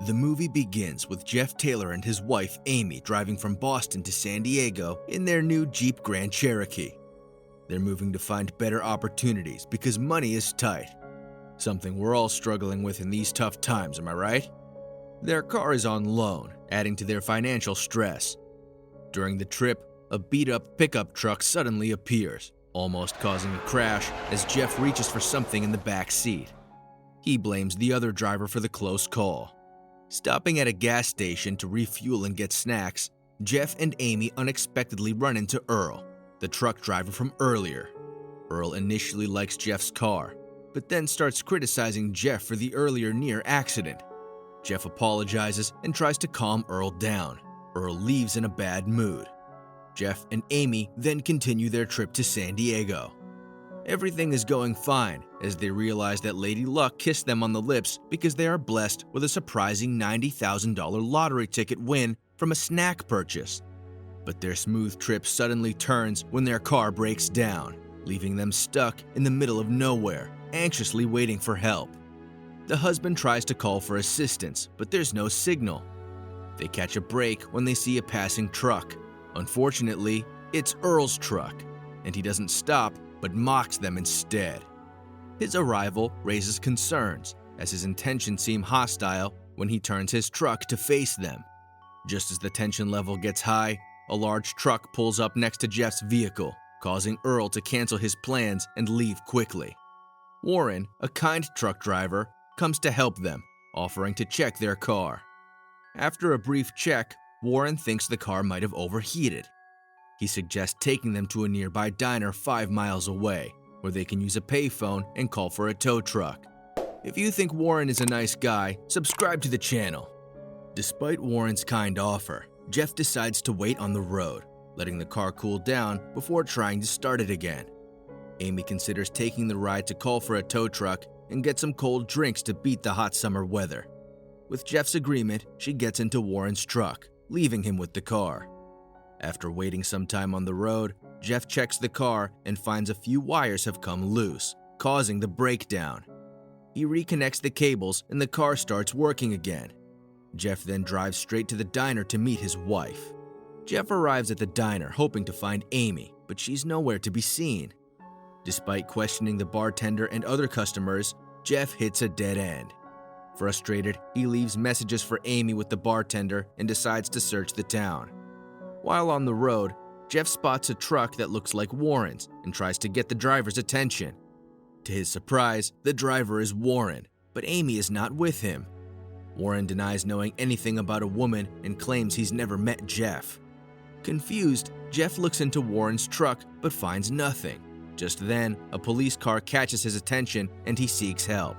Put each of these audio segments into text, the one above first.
The movie begins with Jeff Taylor and his wife Amy driving from Boston to San Diego in their new Jeep Grand Cherokee. They're moving to find better opportunities because money is tight. Something we're all struggling with in these tough times, am I right? Their car is on loan, adding to their financial stress. During the trip, a beat-up pickup truck suddenly appears, almost causing a crash as Jeff reaches for something in the back seat. He blames the other driver for the close call. Stopping at a gas station to refuel and get snacks, Jeff and Amy unexpectedly run into Earl, the truck driver from earlier. Earl initially likes Jeff's car, but then starts criticizing Jeff for the earlier near accident. Jeff apologizes and tries to calm Earl down. Earl leaves in a bad mood. Jeff and Amy then continue their trip to San Diego. Everything is going fine as they realize that Lady Luck kissed them on the lips because they are blessed with a surprising $90,000 lottery ticket win from a snack purchase. But their smooth trip suddenly turns when their car breaks down, leaving them stuck in the middle of nowhere, anxiously waiting for help. The husband tries to call for assistance, but there's no signal. They catch a break when they see a passing truck. Unfortunately, it's Earl's truck, and he doesn't stop but mocks them instead. His arrival raises concerns, as his intentions seem hostile when he turns his truck to face them. Just as the tension level gets high, a large truck pulls up next to Jeff's vehicle, causing Earl to cancel his plans and leave quickly. Warren, a kind truck driver, comes to help them, offering to check their car. After a brief check, Warren thinks the car might have overheated. He suggests taking them to a nearby diner 5 miles away, where they can use a payphone and call for a tow truck. If you think Warren is a nice guy, subscribe to the channel. Despite Warren's kind offer, Jeff decides to wait on the road, letting the car cool down before trying to start it again. Amy considers taking the ride to call for a tow truck and get some cold drinks to beat the hot summer weather. With Jeff's agreement, she gets into Warren's truck, leaving him with the car. After waiting some time on the road, Jeff checks the car and finds a few wires have come loose, causing the breakdown. He reconnects the cables and the car starts working again. Jeff then drives straight to the diner to meet his wife. Jeff arrives at the diner hoping to find Amy, but she's nowhere to be seen. Despite questioning the bartender and other customers, Jeff hits a dead end. Frustrated, he leaves messages for Amy with the bartender and decides to search the town. While on the road, Jeff spots a truck that looks like Warren's and tries to get the driver's attention. To his surprise, the driver is Warren, but Amy is not with him. Warren denies knowing anything about a woman and claims he's never met Jeff. Confused, Jeff looks into Warren's truck but finds nothing. Just then, a police car catches his attention and he seeks help.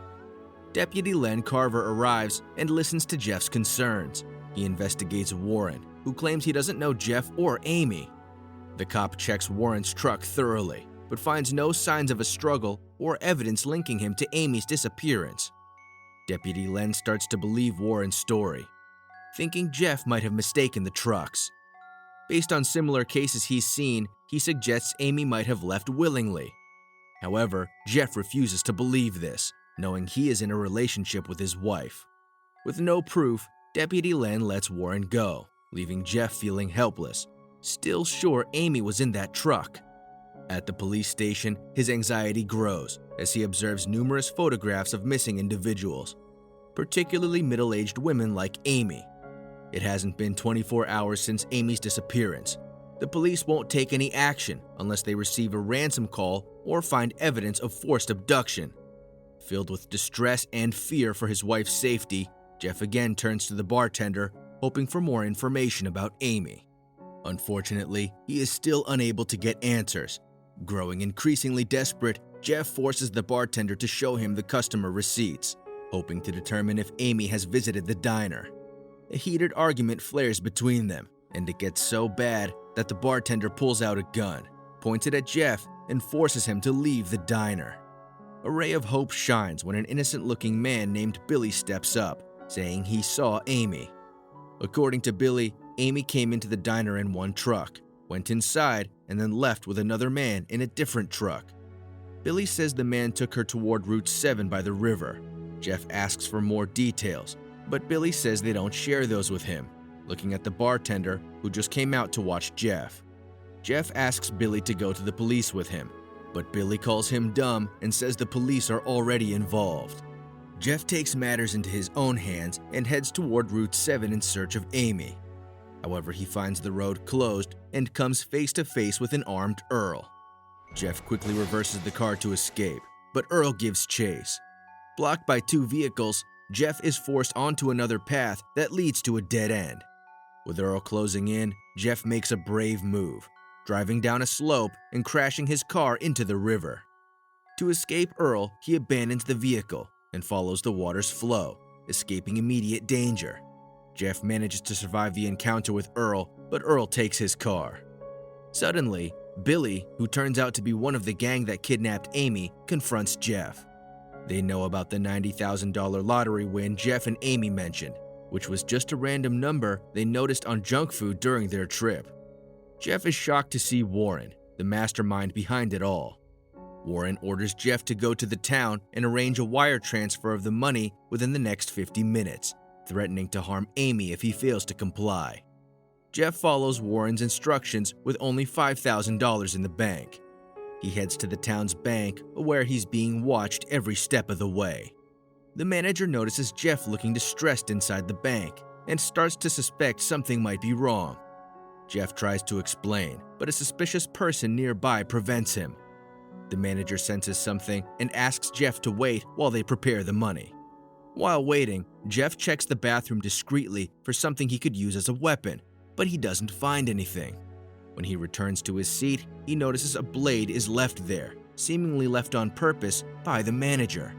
Deputy Len Carver arrives and listens to Jeff's concerns. He investigates Warren, who claims he doesn't know Jeff or Amy. The cop checks Warren's truck thoroughly, but finds no signs of a struggle or evidence linking him to Amy's disappearance. Deputy Len starts to believe Warren's story, thinking Jeff might have mistaken the trucks. Based on similar cases he's seen, he suggests Amy might have left willingly. However, Jeff refuses to believe this, knowing he is in a relationship with his wife. With no proof, Deputy Len lets Warren go, leaving Jeff feeling helpless, still sure Amy was in that truck. At the police station, his anxiety grows as he observes numerous photographs of missing individuals, particularly middle-aged women like Amy. It hasn't been 24 hours since Amy's disappearance. The police won't take any action unless they receive a ransom call or find evidence of forced abduction. Filled with distress and fear for his wife's safety, Jeff again turns to the bartender, hoping for more information about Amy. Unfortunately, he is still unable to get answers. Growing increasingly desperate, Jeff forces the bartender to show him the customer receipts, hoping to determine if Amy has visited the diner. A heated argument flares between them, and it gets so bad that the bartender pulls out a gun, points it at Jeff, and forces him to leave the diner. A ray of hope shines when an innocent-looking man named Billy steps up, saying he saw Amy. According to Billy, Amy came into the diner in one truck, went inside, and then left with another man in a different truck. Billy says the man took her toward Route 7 by the river. Jeff asks for more details, but Billy says they don't share those with him, looking at the bartender who just came out to watch Jeff. Jeff asks Billy to go to the police with him, but Billy calls him dumb and says the police are already involved. Jeff takes matters into his own hands and heads toward Route 7 in search of Amy. However, he finds the road closed and comes face to face with an armed Earl. Jeff quickly reverses the car to escape, but Earl gives chase. Blocked by two vehicles, Jeff is forced onto another path that leads to a dead end. With Earl closing in, Jeff makes a brave move, driving down a slope and crashing his car into the river. To escape Earl, he abandons the vehicle and follows the water's flow, escaping immediate danger. Jeff manages to survive the encounter with Earl, but Earl takes his car. Suddenly, Billy, who turns out to be one of the gang that kidnapped Amy, confronts Jeff. They know about the $90,000 lottery win Jeff and Amy mentioned, which was just a random number they noticed on junk food during their trip. Jeff is shocked to see Warren, the mastermind behind it all. Warren orders Jeff to go to the town and arrange a wire transfer of the money within the next 50 minutes, threatening to harm Amy if he fails to comply. Jeff follows Warren's instructions with only $5,000 in the bank. He heads to the town's bank, where he's being watched every step of the way. The manager notices Jeff looking distressed inside the bank and starts to suspect something might be wrong. Jeff tries to explain, but a suspicious person nearby prevents him. The manager senses something and asks Jeff to wait while they prepare the money. While waiting, Jeff checks the bathroom discreetly for something he could use as a weapon, but he doesn't find anything. When he returns to his seat, he notices a blade is left there, seemingly left on purpose by the manager.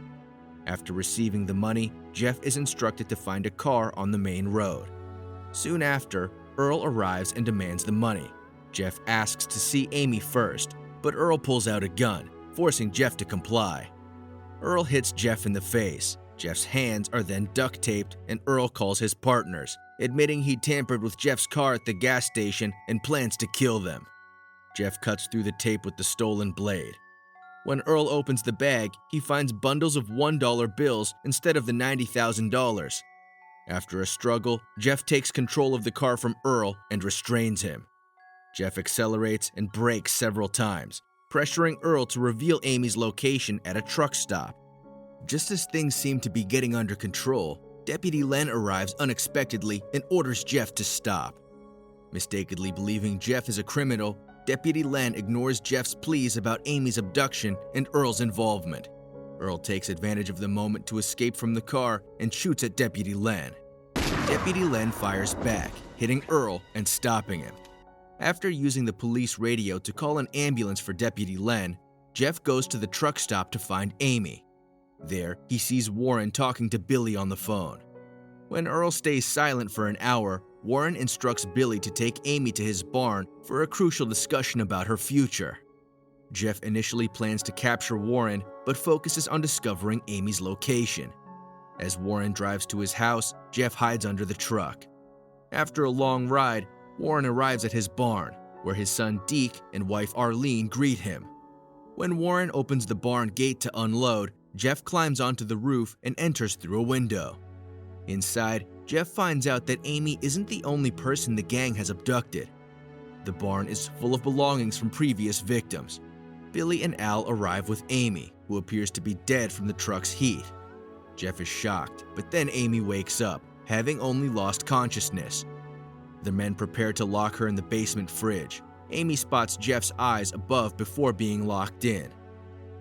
After receiving the money, Jeff is instructed to find a car on the main road. Soon after, Earl arrives and demands the money. Jeff asks to see Amy first, but Earl pulls out a gun, forcing Jeff to comply. Earl hits Jeff in the face. Jeff's hands are then duct taped, and Earl calls his partners, admitting he tampered with Jeff's car at the gas station and plans to kill them. Jeff cuts through the tape with the stolen blade. When Earl opens the bag, he finds bundles of $1 bills instead of the $90,000. After a struggle, Jeff takes control of the car from Earl and restrains him. Jeff accelerates and brakes several times, pressuring Earl to reveal Amy's location at a truck stop. Just as things seem to be getting under control, Deputy Len arrives unexpectedly and orders Jeff to stop. Mistakenly believing Jeff is a criminal, Deputy Len ignores Jeff's pleas about Amy's abduction and Earl's involvement. Earl takes advantage of the moment to escape from the car and shoots at Deputy Len. Deputy Len fires back, hitting Earl and stopping him. After using the police radio to call an ambulance for Deputy Len, Jeff goes to the truck stop to find Amy. There, he sees Warren talking to Billy on the phone. When Earl stays silent for an hour, Warren instructs Billy to take Amy to his barn for a crucial discussion about her future. Jeff initially plans to capture Warren, but focuses on discovering Amy's location. As Warren drives to his house, Jeff hides under the truck. After a long ride, Warren arrives at his barn, where his son Deke and wife Arlene greet him. When Warren opens the barn gate to unload, Jeff climbs onto the roof and enters through a window. Inside, Jeff finds out that Amy isn't the only person the gang has abducted. The barn is full of belongings from previous victims. Billy and Al arrive with Amy, who appears to be dead from the truck's heat. Jeff is shocked, but then Amy wakes up, having only lost consciousness. The men prepare to lock her in the basement fridge. Amy spots Jeff's eyes above before being locked in.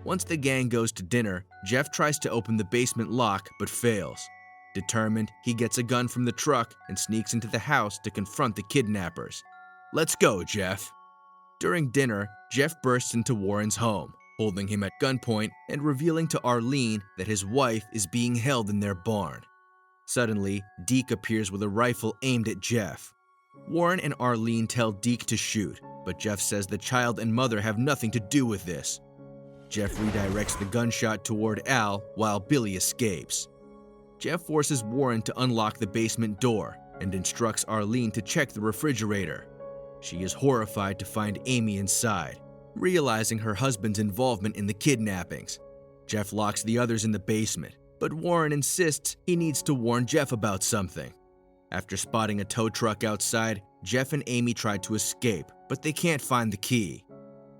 Once the gang goes to dinner, Jeff tries to open the basement lock but fails. Determined, he gets a gun from the truck and sneaks into the house to confront the kidnappers. "Let's go, Jeff." During dinner, Jeff bursts into Warren's home, holding him at gunpoint and revealing to Arlene that his wife is being held in their barn. Suddenly, Deke appears with a rifle aimed at Jeff. Warren and Arlene tell Deke to shoot, but Jeff says the child and mother have nothing to do with this. Jeff redirects the gunshot toward Al while Billy escapes. Jeff forces Warren to unlock the basement door and instructs Arlene to check the refrigerator. She is horrified to find Amy inside, realizing her husband's involvement in the kidnappings. Jeff locks the others in the basement, But Warren insists he needs to warn Jeff about something. After spotting a tow truck outside, Jeff and Amy try to escape, but they can't find the key.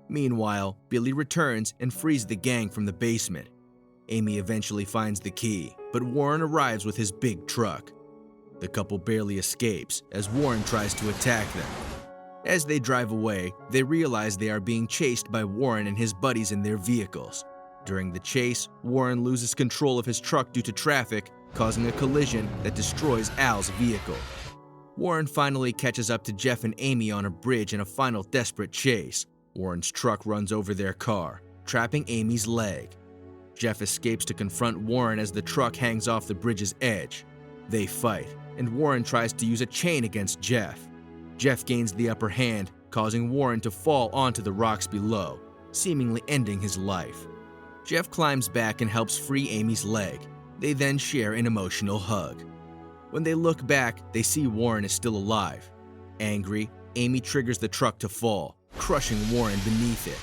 Meanwhile, Billy returns and frees the gang from the basement. Amy eventually finds the key, but Warren arrives with his big truck. The couple barely escapes as Warren tries to attack them. As they drive away, they realize they are being chased by Warren and his buddies in their vehicles. During the chase, Warren loses control of his truck due to traffic, causing a collision that destroys Al's vehicle. Warren finally catches up to Jeff and Amy on a bridge in a final desperate chase. Warren's truck runs over their car, trapping Amy's leg. Jeff escapes to confront Warren as the truck hangs off the bridge's edge. They fight, and Warren tries to use a chain against Jeff. Jeff gains the upper hand, causing Warren to fall onto the rocks below, seemingly ending his life. Jeff climbs back and helps free Amy's leg. They then share an emotional hug. When they look back, they see Warren is still alive. Angry, Amy triggers the truck to fall, crushing Warren beneath it.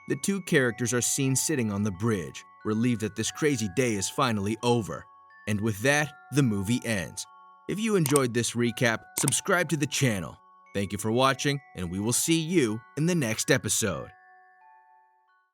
The two characters are seen sitting on the bridge, relieved that this crazy day is finally over. And with that, the movie ends. If you enjoyed this recap, subscribe to the channel. Thank you for watching, and we will see you in the next episode.